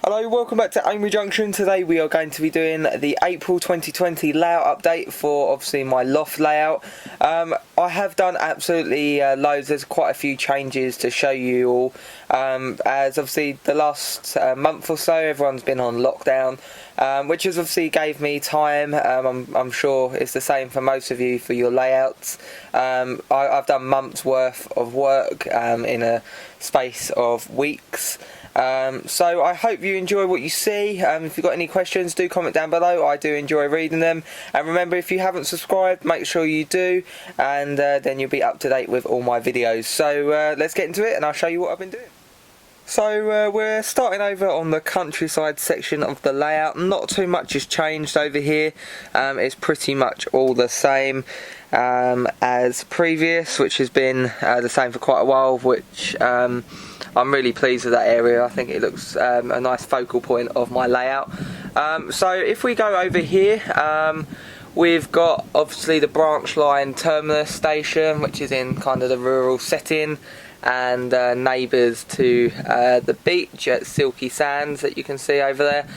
Hello, welcome back to Amery Junction. Today we are going to be doing the April 2020 layout update for obviously my loft layout. I have done absolutely loads. There's quite a few changes to show you all, as obviously the last month or so everyone's been on lockdown, which has obviously gave me time. I'm sure it's the same for most of you for your layouts. I've done months worth of work in a space of weeks. So I hope you enjoy what you see. If you've got any questions, do comment down below. I do enjoy reading them. And remember, if you haven't subscribed, make sure you do, and then you'll be up to date with all my videos. So let's get into it and I'll show you what I've been doing. So we're starting over on the countryside section of the layout. Not too much has changed over here. It's pretty much all the same as previous, which has been the same for quite a while, which I'm really pleased with that area. I think it looks a nice focal point of my layout. So if we go over here, we've got obviously the branch line terminus station, which is in kind of the rural setting, and neighbours to the beach at Silky Sands that you can see over there.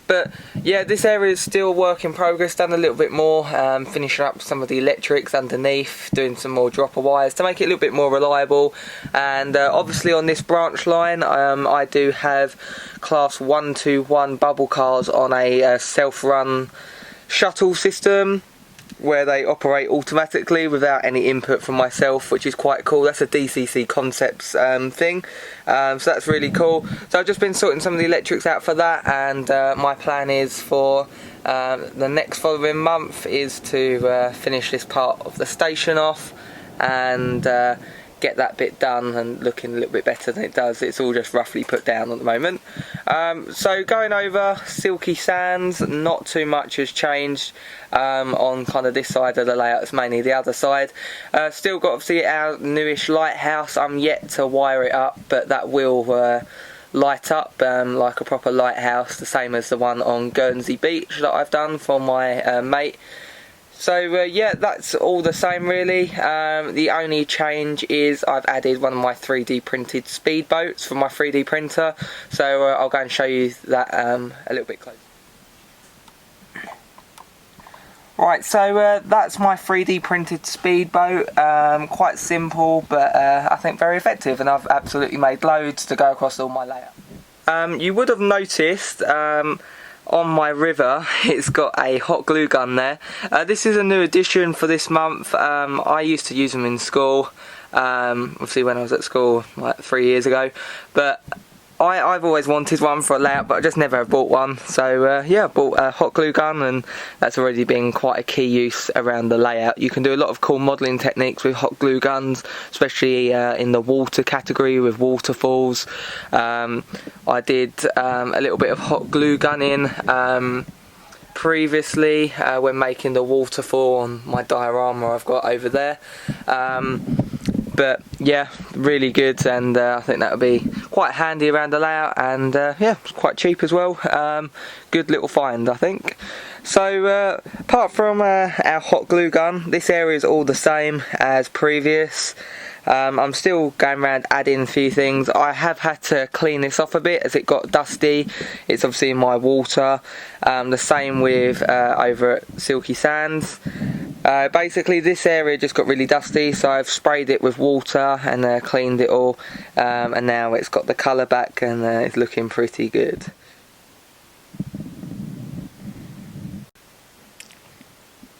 But yeah, this area is still work in progress. Done a little bit more, finishing up some of the electrics underneath, doing some more dropper wires to make it a little bit more reliable. And obviously on this branch line, I do have class 121 bubble cars on a self-run shuttle system, where they operate automatically without any input from myself, which is quite cool. That's a DCC Concepts thing, so that's really cool. So I've just been sorting some of the electrics out for that, and my plan is for the next following month is to finish this part of the station off and get that bit done and looking a little bit better than it does. It's all just roughly put down at the moment. So going over Silky Sands, not too much has changed on kind of this side of the layout. It's mainly the other side. Still got obviously our newish lighthouse. I'm yet to wire it up, but that will light up like a proper lighthouse, the same as the one on Guernsey Beach that I've done for my mate. So yeah, that's all the same really. The only change is I've added one of my 3D printed speedboats from my 3D printer, so I'll go and show you that a little bit closer. Right, so that's my 3D printed speedboat. Quite simple, but I think very effective, and I've absolutely made loads to go across all my layout. You would have noticed on my river it's got a hot glue gun there. This is a new addition for this month. I used to use them in school, obviously when I was at school like 3 years ago, but I've always wanted one for a layout, but I just never have bought one. So yeah, I bought a hot glue gun, and that's already been quite a key use around the layout. You can do a lot of cool modelling techniques with hot glue guns, especially in the water category with waterfalls. I did a little bit of hot glue gunning previously when making the waterfall on my diorama I've got over there. But yeah, really good, and I think that would be quite handy around the layout, and yeah, it's quite cheap as well. Good little find, I think. So apart from our hot glue gun, this area is all the same as previous. I'm still going around adding a few things. I have had to clean this off a bit as it got dusty. It's obviously in my water. The same with over at Silky Sands. Basically this area just got really dusty, so I've sprayed it with water and cleaned it all, and now it's got the colour back, and it's looking pretty good.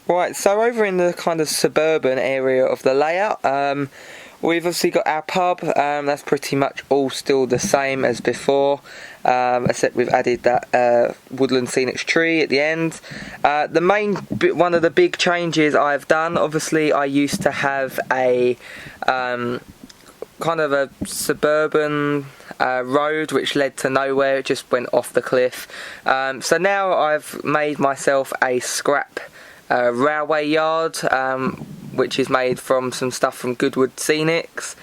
Right, so over in the kind of suburban area of the layout, we've obviously got our pub. That's pretty much all still the same as before, except we've added that woodland scenic tree at the end. One of the big changes I've done, obviously I used to have a kind of a suburban road which led to nowhere. It just went off the cliff. So now I've made myself a scrap railway yard, which is made from some stuff from Goodwood Scenics.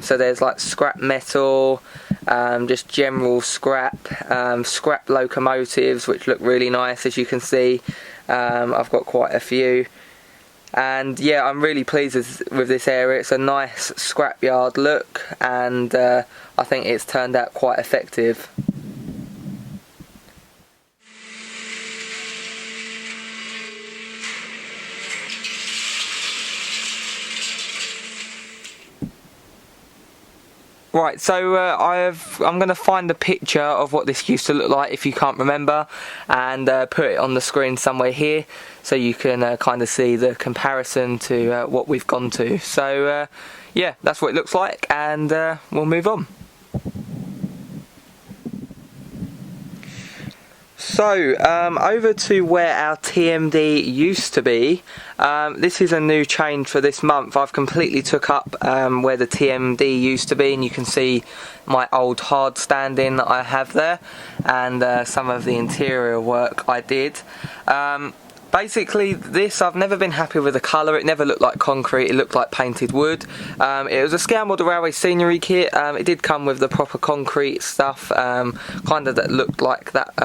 So there's like scrap metal, just general scrap, scrap locomotives which look really nice, as you can see. I've got quite a few, and yeah, I'm really pleased with this area. It's a nice scrapyard look, and I think it's turned out quite effective. Right, so I'm going to find a picture of what this used to look like if you can't remember, and put it on the screen somewhere here so you can kind of see the comparison to what we've gone to. So yeah, that's what it looks like, and we'll move on. So, over to where our TMD used to be. This is a new change for this month. I've completely took up where the TMD used to be, and you can see my old hard standing that I have there, and some of the interior work I did. Basically, this, I've never been happy with the colour. It never looked like concrete, it looked like painted wood. It was a scale model railway scenery kit. It did come with the proper concrete stuff, kind of that looked like that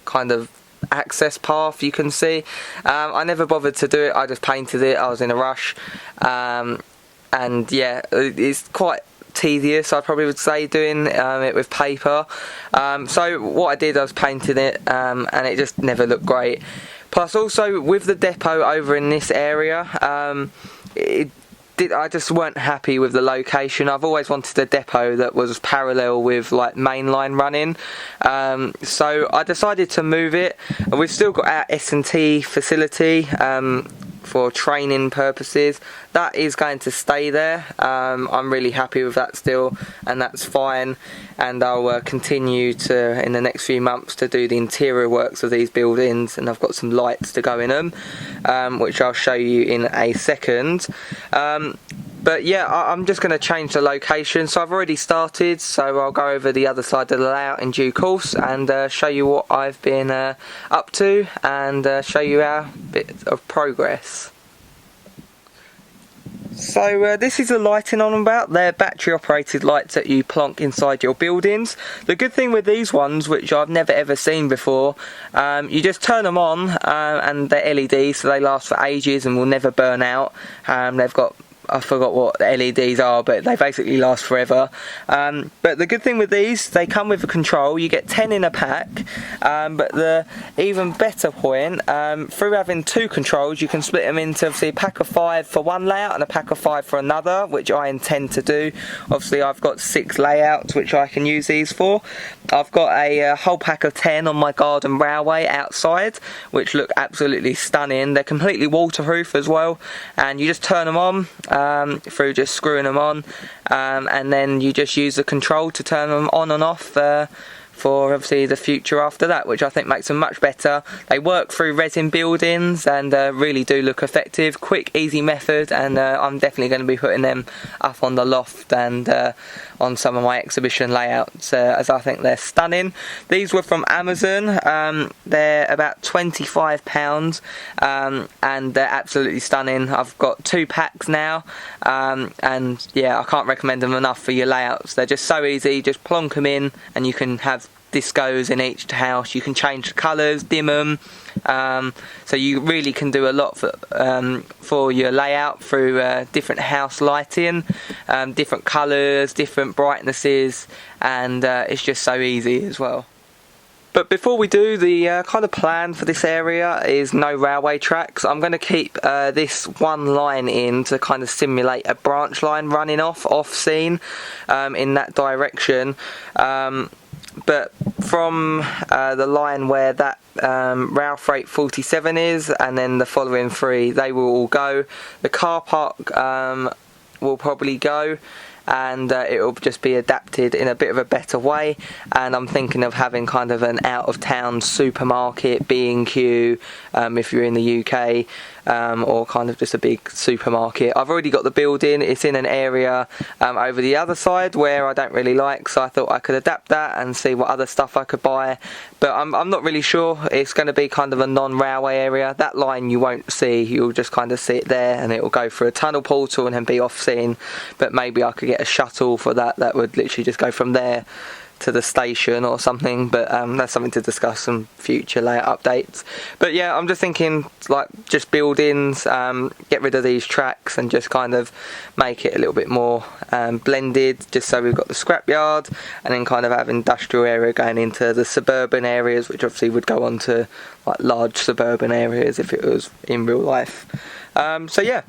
kind of access path you can see. I never bothered to do it, I just painted it, I was in a rush. And yeah, it's quite tedious, I probably would say, doing it with paper. So what I did, I was painting it, and it just never looked great. Plus also with the depot over in this area, I just weren't happy with the location. I've always wanted a depot that was parallel with like mainline running, so I decided to move it. We've still got our S&T facility for training purposes. That is going to stay there. I'm really happy with that still, and that's fine, and I'll continue to, in the next few months, to do the interior works of these buildings, and I've got some lights to go in them, which I'll show you in a second. But yeah, I'm just going to change the location, so I've already started, so I'll go over the other side of the layout in due course and show you what I've been up to, and show you our bit of progress. So this is the lighting on about. They're battery operated lights that you plonk inside your buildings. The good thing with these ones, which I've never ever seen before, you just turn them on and they're LED, so they last for ages and will never burn out. They've got, I forgot what the LEDs are, but they basically last forever. But the good thing with these, they come with a control. You get 10 in a pack, but the even better point, through having two controls, you can split them into obviously a pack of 5 for one layout and a pack of 5 for another, which I intend to do. Obviously I've got 6 layouts which I can use these for. I've got a whole pack of 10 on my garden railway outside, which look absolutely stunning. They're completely waterproof as well, and you just turn them on through just screwing them on, and then you just use the control to turn them on and off for obviously the future after that, which I think makes them much better. They work through resin buildings and really do look effective. Quick, easy method, and I'm definitely going to be putting them up on the loft and on some of my exhibition layouts, as I think they're stunning. These were from Amazon. They're about £25, and they're absolutely stunning. I've got 2 packs now, and yeah, I can't recommend them enough for your layouts. They're just so easy. Just plonk them in and you can have discos in each house. You can change the colours, dim them, so you really can do a lot for your layout through different house lighting, different colours, different brightnesses, and it's just so easy as well. But before we do, the kind of plan for this area is no railway tracks. I'm going to keep this one line in to kind of simulate a branch line running off scene in that direction. But from the line where that rail freight 47 is, and then the following 3, they will all go. The car park will probably go, and it will just be adapted in a bit of a better way. And I'm thinking of having kind of an out of town supermarket, B&Q, if you're in the UK, or kind of just a big supermarket. I've already got the building. It's in an area over the other side where I don't really like, so I thought I could adapt that and see what other stuff I could buy. But I'm not really sure. It's going to be kind of a non-railway area. That line you won't see. You'll just kind of see it there, and it will go through a tunnel portal and then be off scene. But maybe I could get a shuttle for that would literally just go from there to the station or something. But that's something to discuss in future layout updates. But yeah, I'm just thinking like just buildings, get rid of these tracks and just kind of make it a little bit more blended, just so we've got the scrapyard, and then kind of have industrial area going into the suburban areas, which obviously would go on to like large suburban areas if it was in real life. So yeah,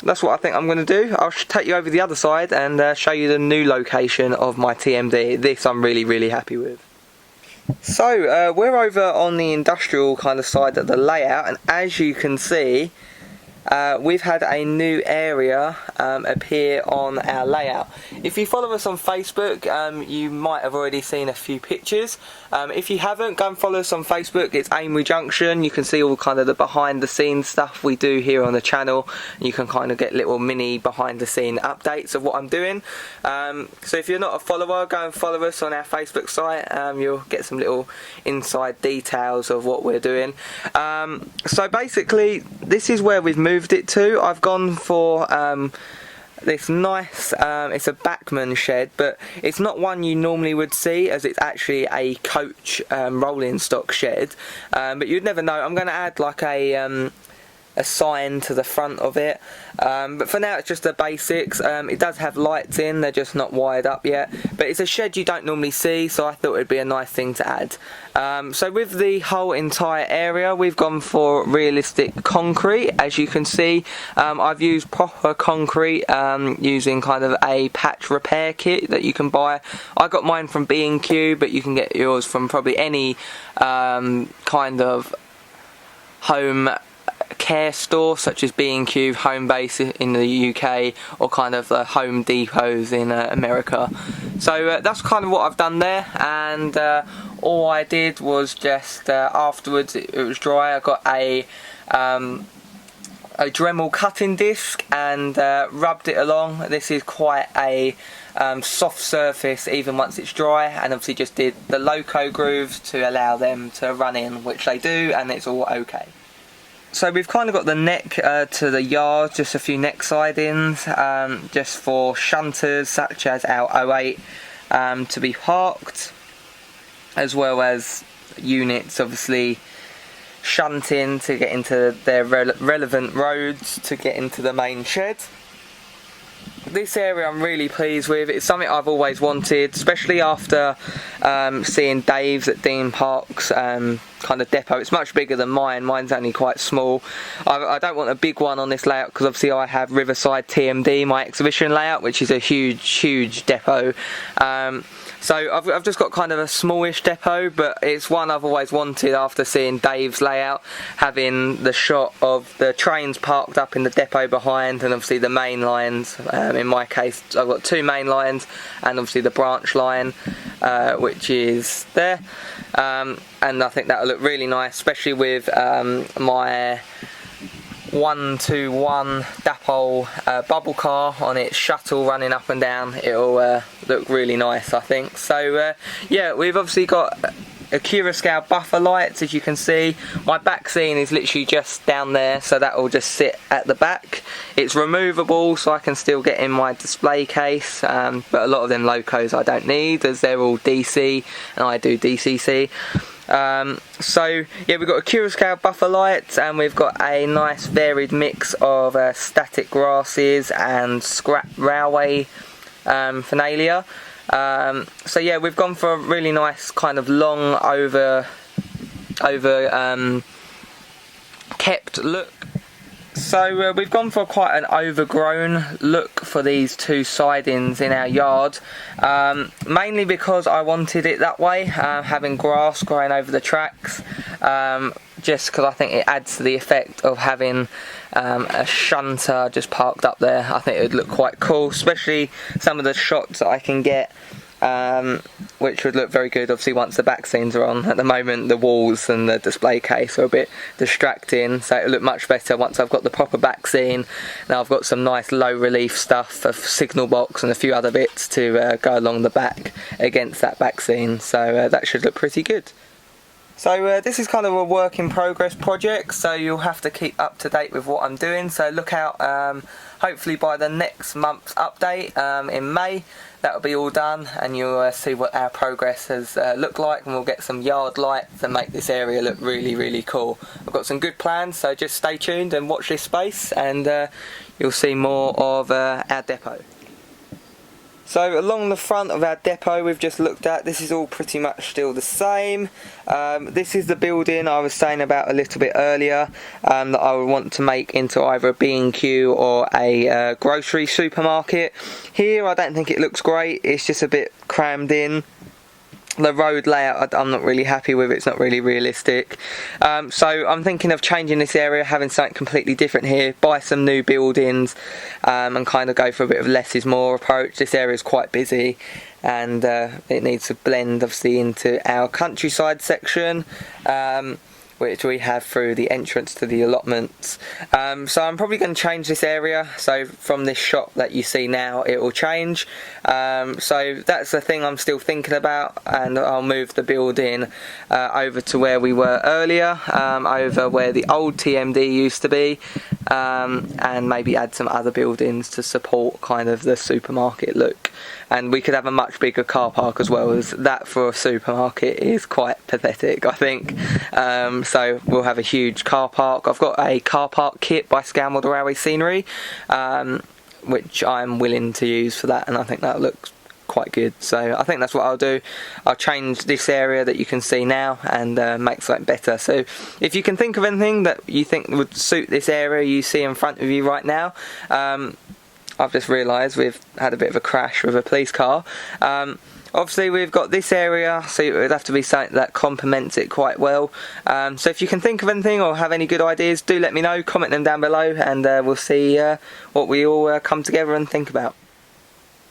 that's what I think I'm going to do. I'll take you over the other side and show you the new location of my TMD. This I'm really happy with. So we're over on the industrial kind of side of the layout, and as you can see, we've had a new area appear on our layout. If you follow us on Facebook, you might have already seen a few pictures. If you haven't, go and follow us on Facebook. It's Amery Junction. You can see all kind of the behind the scenes stuff we do here on the channel. You can kind of get little mini behind the scene updates of what I'm doing. So if you're not a follower, go and follow us on our Facebook site. You'll get some little inside details of what we're doing. So basically, this is where we've moved it to. I've gone for this nice, it's a backman shed, but it's not one you normally would see, as it's actually a coach rolling stock shed, but you'd never know. I'm going to add like a sign to the front of it, but for now it's just the basics. It does have lights in, they're just not wired up yet, but it's a shed you don't normally see, so I thought it'd be a nice thing to add. So with the whole entire area, we've gone for realistic concrete. As you can see, I've used proper concrete, using kind of a patch repair kit that you can buy. I got mine from B&Q, but you can get yours from probably any kind of home care store, such as B&Q, Home Base in the UK, or kind of Home Depots in America. So that's kind of what I've done there, and all I did was just afterwards it was dry, I got a Dremel cutting disc and rubbed it along. This is quite a soft surface even once it's dry, and obviously just did the loco grooves to allow them to run in, which they do, and it's all okay. So we've kind of got the neck to the yard, just a few neck sidings, just for shunters such as our 08 to be parked, as well as units obviously shunting to get into their relevant roads to get into the main shed. This area I'm really pleased with. It's something I've always wanted, especially after seeing Dave's at Dean Park's kind of depot. It's much bigger than mine. Mine's only quite small. I don't want a big one on this layout because obviously I have Riverside TMD, my exhibition layout, which is a huge depot. So I've just got kind of a smallish depot, but it's one I've always wanted after seeing Dave's layout, having the shot of the trains parked up in the depot behind, and obviously the main lines. In my case, I've got two main lines, and obviously the branch line, which is there. And I think that'll look really nice, especially with my 121 Dapol bubble car on its shuttle running up and down. It'll look really nice, I think. So yeah, we've obviously got a Curacao buffer lights, as you can see. My back scene is literally just down there, so that will just sit at the back. It's removable, so I can still get in my display case, but a lot of them locos I don't need, as they're all DC and I do DCC. So yeah, we've got a Curacao buffer light, and we've got a nice varied mix of static grasses and scrap railway finalia. So yeah, we've gone for a really nice kind of long over kept look. So we've gone for quite an overgrown look for these two sidings in our yard, mainly because I wanted it that way, having grass growing over the tracks, just because I think it adds to the effect of having a shunter just parked up there. I think it would look quite cool, especially some of the shots that I can get, which would look very good obviously once the back scenes are on. At the moment the walls and the display case are a bit distracting, so it'll look much better once I've got the proper back scene. Now I've got some nice low relief stuff, a signal box and a few other bits to go along the back against that back scene, so that should look pretty good. So this is kind of a work in progress project, so you'll have to keep up to date with what I'm doing, so look out hopefully by the next month's update in May. That'll be all done, and you'll see what our progress has looked like, and we'll get some yard lights to make this area look really cool. I've got some good plans, so just stay tuned and watch this space, and you'll see more of our depot. So along the front of our depot we've just looked at, this is all pretty much still the same. This is the building I was saying about a little bit earlier, that I would want to make into either a B&Q or a grocery supermarket. Here I don't think it looks great, it's just a bit crammed in. The road layout I'm not really happy with, it's not really realistic. So I'm thinking of changing this area, having something completely different here, buy some new buildings, and kind of go for a bit of less is more approach. This area is quite busy, and it needs to blend obviously into our countryside section, which we have through the entrance to the allotments. So I'm probably going to change this area, so from this shop that you see now it will change. So that's the thing I'm still thinking about, and I'll move the building over to where we were earlier, over where the old TMD used to be, and maybe add some other buildings to support kind of the supermarket look. And we could have a much bigger car park as well, as that for a supermarket is quite pathetic, I think. So we'll have a huge car park. I've got a car park kit by Scambled Railway Scenery, which I'm willing to use for that, and I think that looks quite good. So I think that's what I'll do. I'll change this area that you can see now and make something better. So if you can think of anything that you think would suit this area you see in front of you right now, I've just realised we've had a bit of a crash with a police car. Obviously we've got this area, so it would have to be something that complements it quite well. So if you can think of anything or have any good ideas, do let me know, comment them down below, and we'll see what we all come together and think about.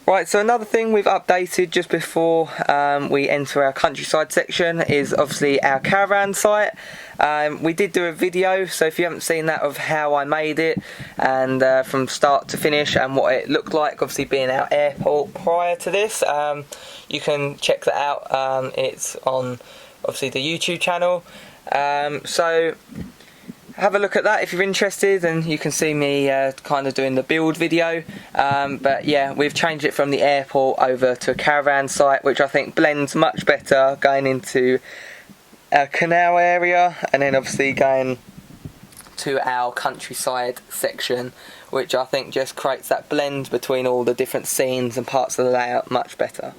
Right, so another thing we've updated just before we enter our countryside section is obviously our caravan site. We did do a video, so if you haven't seen that, of how I made it and from start to finish and what it looked like, obviously being our airport prior to this, you can check that out. It's on obviously the YouTube channel, so have a look at that if you're interested, and you can see me kind of doing the build video. But yeah, we've changed it from the airport over to a caravan site, which I think blends much better going into a canal area, and then obviously going to our countryside section, which I think just creates that blend between all the different scenes and parts of the layout much better.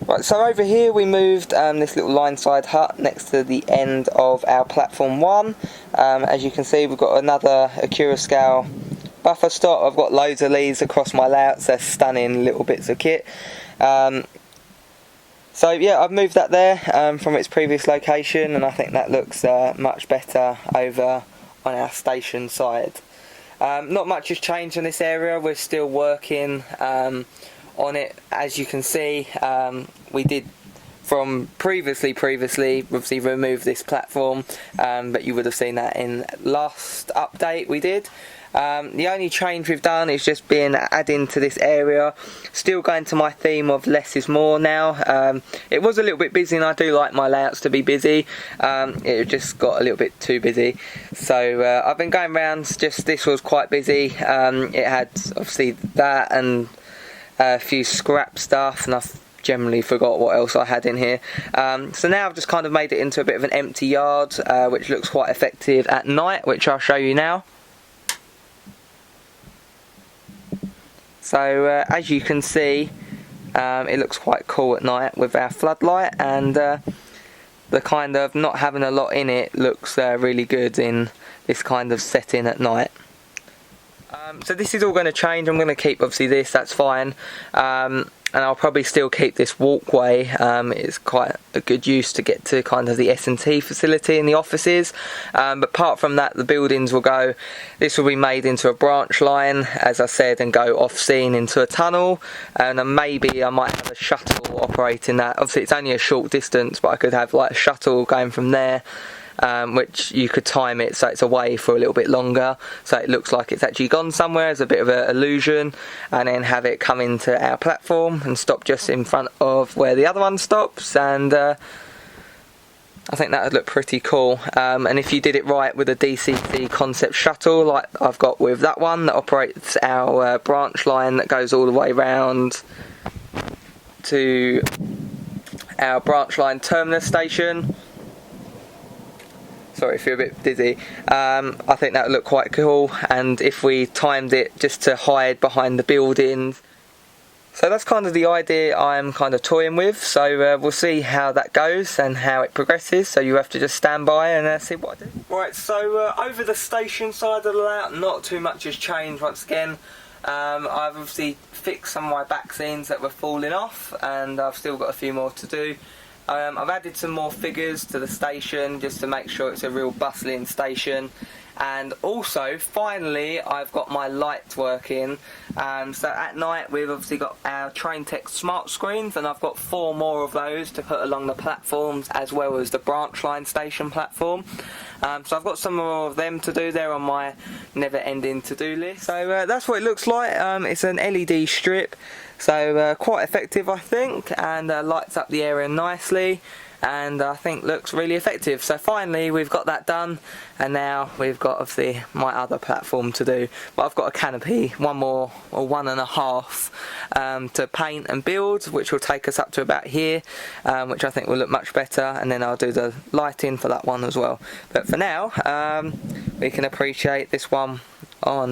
Right, so over here we moved this little line side hut next to the end of our platform 1. As you can see, we've got another Acura scale buffer stop. I've got loads of these across my layouts. They're stunning little bits of kit. So yeah, I've moved that there from its previous location, and I think that looks much better over on our station side. Not much has changed in this area. We're still working on it. As you can see, we did from previously obviously remove this platform, but you would have seen that in last update we did. The only change we've done is just been adding to this area, still going to my theme of less is more now. It was a little bit busy, and I do like my layouts to be busy. It just got a little bit too busy, so I've been going around. Just this was quite busy. It had obviously that and a few scrap stuff, and I've generally forgot what else I had in here. So now I've just kind of made it into a bit of an empty yard, which looks quite effective at night, which I'll show you now. So as you can see, it looks quite cool at night with our floodlight, and the kind of not having a lot in it looks really good in this kind of setting at night. So this is all going to change. I'm going to keep obviously this, that's fine, and I'll probably still keep this walkway. It's quite a good use to get to kind of the S&T facility in the offices, but apart from that, the buildings will go, this will be made into a branch line, as I said, and go off scene into a tunnel, and then maybe I might have a shuttle operating that. Obviously it's only a short distance, but I could have like a shuttle going from there, which you could time it so it's away for a little bit longer, so it looks like it's actually gone somewhere as a bit of an illusion, and then have it come into our platform and stop just in front of where the other one stops, and I think that would look pretty cool. And if you did it right with a DCC concept shuttle like I've got with that one that operates our branch line that goes all the way round to our branch line terminus station. Sorry if you're a bit dizzy. I think that would look quite cool, and if we timed it just to hide behind the buildings, So that's kind of the idea I'm kind of toying with, so we'll see how that goes and how it progresses, so you have to just stand by and see what I do. Right, so over the station side of the layout, not too much has changed once again. I've obviously fixed some of my back scenes that were falling off, and I've still got a few more to do. I've added some more figures to the station just to make sure it's a real bustling station. And also, finally, I've got my lights working. So at night, we've obviously got our Train Tech smart screens, and I've got 4 more of those to put along the platforms, as well as the branch line station platform. So I've got some more of them to do there on my never-ending to-do list. So that's what it looks like. It's an LED strip, so quite effective, I think, and lights up the area nicely. And I think looks really effective. So finally we've got that done, and now we've got obviously my other platform to do. But I've got a canopy, one more or 1.5 to paint and build, which will take us up to about here, which I think will look much better, and then I'll do the lighting for that one as well. But for now, we can appreciate this one on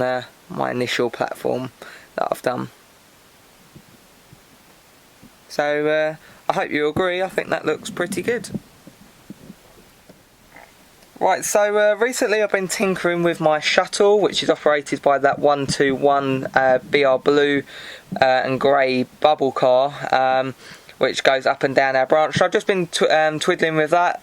my initial platform that I've done. So I hope you agree, I think that looks pretty good. Right, so recently I've been tinkering with my shuttle, which is operated by that 121 BR blue and grey bubble car, which goes up and down our branch. So I've just been twiddling with that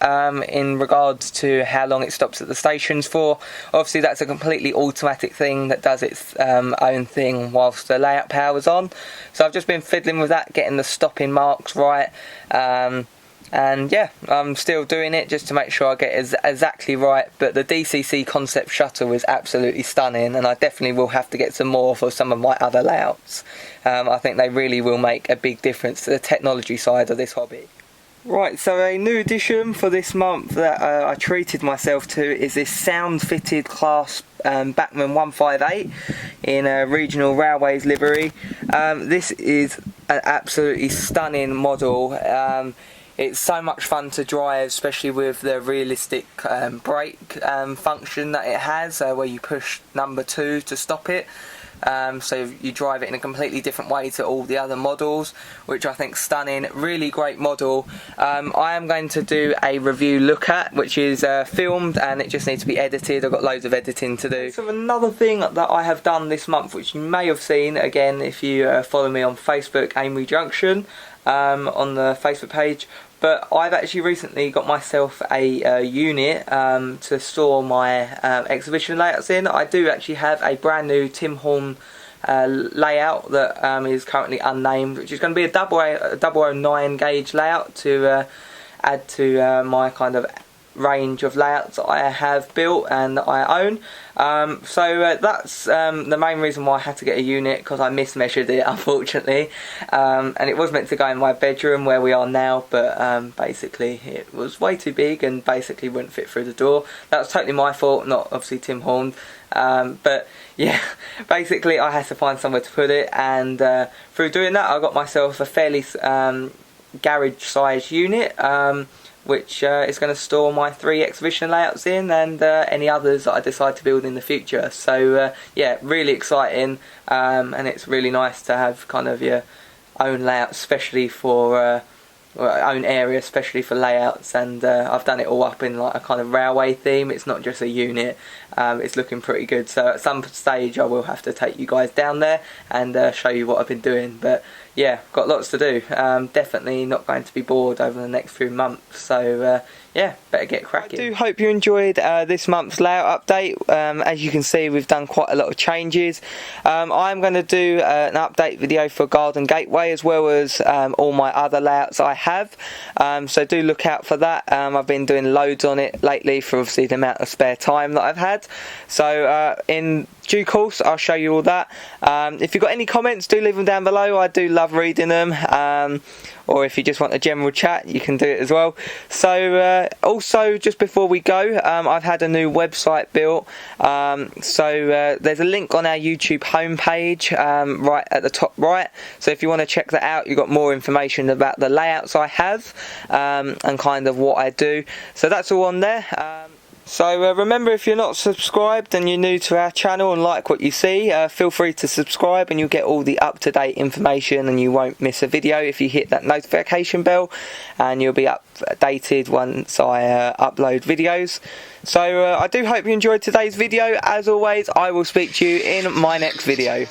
in regards to how long it stops at the stations for. Obviously that's a completely automatic thing that does its own thing whilst the layout power's on. So I've just been fiddling with that, getting the stopping marks right. And yeah, I'm still doing it just to make sure I get it exactly right. But the DCC concept shuttle is absolutely stunning, and I definitely will have to get some more for some of my other layouts. I think they really will make a big difference to the technology side of this hobby. Right, so a new addition for this month that I treated myself to is this sound fitted class Bachmann 158 in a regional railways livery. This is an absolutely stunning model. It's so much fun to drive, especially with the realistic brake function that it has, where you push number 2 to stop it. So you drive it in a completely different way to all the other models, which I think is stunning. Really great model. I am going to do a review look at, which is filmed, and it just needs to be edited. I've got loads of editing to do. So another thing that I have done this month, which you may have seen, again if you follow me on Facebook, Amery Junction, on the Facebook page, but I've actually recently got myself a unit to store my exhibition layouts in. I do actually have a brand new Tim Horn layout that is currently unnamed, which is going to be a 009 gauge layout to add to my kind of range of layouts that I have built and that I own. So that's the main reason why I had to get a unit, because I mismeasured it, unfortunately, and it was meant to go in my bedroom where we are now, but basically it was way too big and basically wouldn't fit through the door. That was totally my fault, not obviously Tim Horn. But yeah, basically I had to find somewhere to put it, and through doing that I got myself a fairly garage sized unit, which is going to store my 3 exhibition layouts in, and any others that I decide to build in the future. So yeah, really exciting, and it's really nice to have kind of your own layout, especially for own area, especially for layouts. And I've done it all up in like a kind of railway theme. It's not just a unit. It's looking pretty good. So at some stage I will have to take you guys down there and show you what I've been doing. But yeah, got lots to do. Definitely not going to be bored over the next few months. So yeah, better get cracking. I do hope you enjoyed this month's layout update. As you can see, we've done quite a lot of changes. I'm going to do an update video for Garden Gateway, as well as all my other layouts I have. So do look out for that. I've been doing loads on it lately for obviously the amount of spare time that I've had. So in due course I'll show you all that. If you've got any comments, do leave them down below. I do love reading them. Or if you just want a general chat, you can do it as well. So also, just before we go, I've had a new website built. So there's a link on our YouTube homepage right at the top right. So if you want to check that out, you've got more information about the layouts I have and kind of what I do. So that's all on there. So remember, if you're not subscribed and you're new to our channel and like what you see, feel free to subscribe and you'll get all the up-to-date information and you won't miss a video if you hit that notification bell, and you'll be updated once I upload videos. So I do hope you enjoyed today's video. As always, I will speak to you in my next video.